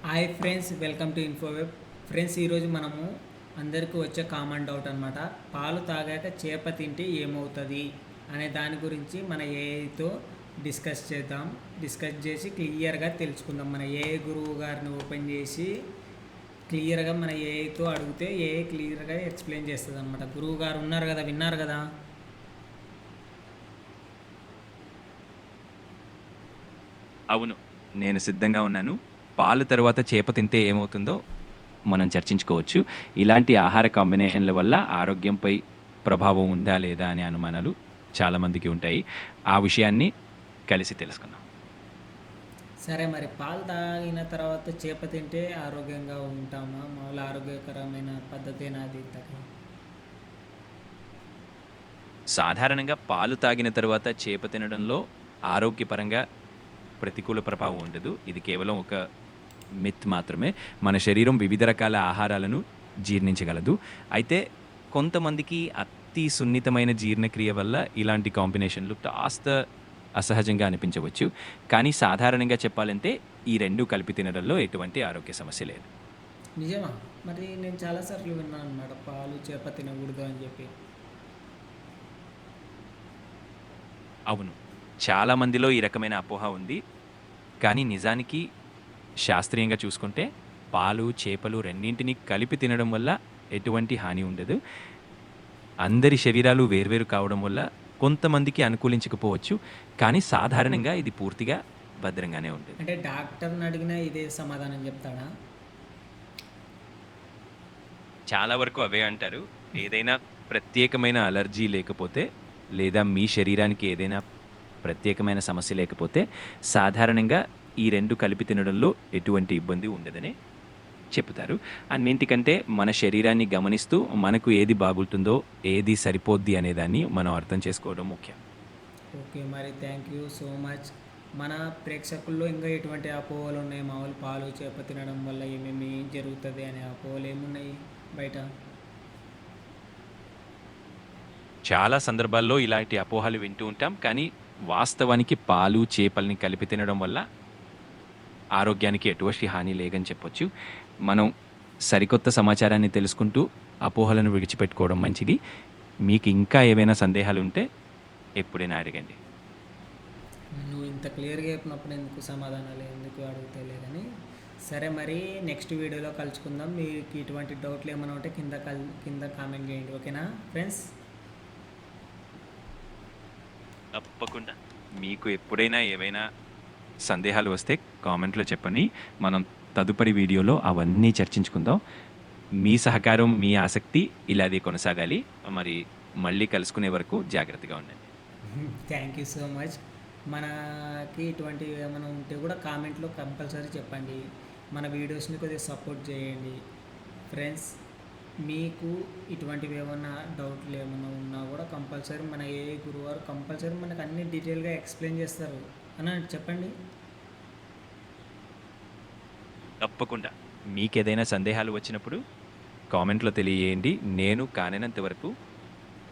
Hi friends, welcome to Infoweb. Friends, ఈరోజు మనము అందరికీ వచ్చే కామన్ డౌట్ అనమాట. పాలు తాగాక చేప తింటే ఏమవుతుంది అనే దాని గురించి మన ఏఐతో డిస్కస్ చేద్దాం. డిస్కస్ చేసి క్లియర్గా తెలుసుకుందాం. మన ఏఐ గురువు గారిని ఓపెన్ చేసి క్లియర్గా మన ఏఐతో అడిగితే ఏఐ క్లియర్గా ఎక్స్ప్లెయిన్ చేస్తుంది అనమాట. గురువు గారు ఉన్నారు కదా, విన్నారు కదా. అవును, నేను సిద్ధంగా ఉన్నాను. పాలు తర్వాత చేప తింటే ఏమవుతుందో మనం చర్చించుకోవచ్చు. ఇలాంటి ఆహార కాంబినేషన్ల వల్ల ఆరోగ్యంపై ప్రభావం ఉందా లేదా అనే అనుమానాలు చాలామందికి ఉంటాయి. ఆ విషయాన్ని కలిసి తెలుసుకుందాం. సరే, మరి పాలు తాగిన తర్వాత చేప తింటే ఆరోగ్యంగా ఉంటామా? మామూలు ఆరోగ్యకరమైన పద్ధతేనా అది? సాధారణంగా పాలు తాగిన తర్వాత చేప తినడంలో ఆరోగ్యపరంగా ప్రతికూల ప్రభావం ఉండదు. ఇది కేవలం ఒక మిత్ మాత్రమే. మన శరీరం వివిధ రకాల ఆహారాలను జీర్ణించగలదు. అయితే కొంతమందికి అతి సున్నితమైన జీర్ణక్రియ వల్ల ఇలాంటి కాంబినేషన్లు కాస్త అసహజంగా అనిపించవచ్చు. కానీ సాధారణంగా చెప్పాలంటే ఈ రెండు కలిపి తినడంలో ఎటువంటి ఆరోగ్య సమస్య లేదు. నిజమా? మరి నేను చాలాసార్లు విన్నాను అన్నమాట, పాలు చేప తినకూడదు అని చెప్పి. అవును, చాలామందిలో ఈ రకమైన అపోహ ఉంది. కానీ నిజానికి శాస్త్రీయంగా చూసుకుంటే పాలు చేపలు రెండింటినీ కలిపి తినడం వల్ల ఎటువంటి హాని ఉండదు. అందరి శరీరాలు వేర్వేరు కావడం వల్ల కొంతమందికి అనుకూలించకపోవచ్చు. కానీ సాధారణంగా ఇది పూర్తిగా భద్రంగానే ఉంటుంది. అంటే డాక్టర్ని అడిగినా ఇదే సమాధానం చెప్తాడా? చాలా వరకు అవే అంటారు. ఏదైనా ప్రత్యేకమైన అలర్జీ లేకపోతే లేదా మీ శరీరానికి ఏదైనా ప్రత్యేకమైన సమస్య లేకపోతే సాధారణంగా ఈ రెండు కలిపి తినడంలో ఎటువంటి ఇబ్బంది ఉండదని చెప్తారు. అన్నింటికంటే మన శరీరాన్ని గమనిస్తూ మనకు ఏది బాగుంటుందో ఏది సరిపోద్ది అనేదాన్ని మనం అర్థం చేసుకోవడం ముఖ్యం. ఓకే, మరి థ్యాంక్ యూ సో మచ్. మన ప్రేక్షకుల్లో ఇంకా ఎటువంటి అపోహలు ఉన్నాయి? మామూలు పాలు చేప తినడం వల్ల ఏమేమి జరుగుతుంది అనే అపోహలు ఏమున్నాయి బయట? చాలా సందర్భాల్లో ఇలాంటి అపోహలు వింటూ ఉంటాం. కానీ వాస్తవానికి పాలు చేపల్ని కలిపి తినడం వల్ల ఆరోగ్యానికి ఎటువంటి హాని లేదని చెప్పొచ్చు. మనం సరికొత్త సమాచారాన్ని తెలుసుకుంటూ అపోహలను విడిచిపెట్టుకోవడం మంచిది. మీకు ఇంకా ఏవైనా సందేహాలు ఉంటే ఎప్పుడైనా అడగండి. నువ్వు ఇంత క్లియర్గా చెప్పినప్పుడు ఎందుకు సమాధానాలు ఎందుకు అడుగుతలే కానీ. సరే, మరి నెక్స్ట్ వీడియోలో కలుసుకుందాం. మీకు ఇటువంటి డౌట్లు ఏమైనా ఉంటే కింద కామెంట్ చేయండి. ఓకేనా ఫ్రెండ్స్? తప్పకుండా మీకు ఎప్పుడైనా ఏవైనా సందేహాలు వస్తే కామెంట్లో చెప్పండి. మనం తదుపరి వీడియోలో అవన్నీ చర్చించుకుందాం. మీ సహకారం మీ ఆసక్తి ఇలాగే కొనసాగాలి. మరి మళ్ళీ కలుసుకునే వరకు జాగ్రత్తగా ఉండండి. Thank you so much. మనకి ఇటువంటివి ఏమైనా ఉంటే కూడా కామెంట్లో కంపల్సరీ చెప్పండి. మన వీడియోస్ని కొద్దిగా సపోర్ట్ చేయండి ఫ్రెండ్స్. మీకు ఇటువంటివి ఏమైనా డౌట్లు ఏమైనా ఉన్నా కూడా కంపల్సరీ మన ఏ గురువారు కంపల్సరీ మనకు అన్ని డీటెయిల్గా ఎక్స్ప్లెయిన్ చేస్తారు అని చెప్పండి. తప్పకుండా మీకు ఏదైనా సందేహాలు వచ్చినప్పుడు కామెంట్లో తెలియజేయండి. నేను కానినంత వరకు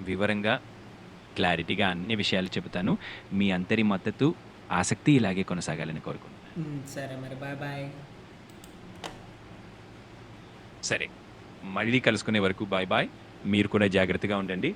వివరంగా క్లారిటీగా అన్ని విషయాలు చెబుతాను. మీ అందరి మద్దతు ఆసక్తి ఇలాగే కొనసాగాలని కోరుకుంటున్నాను. సరే, మరి బాయ్ బాయ్. సరే, మళ్ళీ కలుసుకునే వరకు బాయ్ బాయ్. మీరు కూడా జాగ్రత్తగా ఉండండి.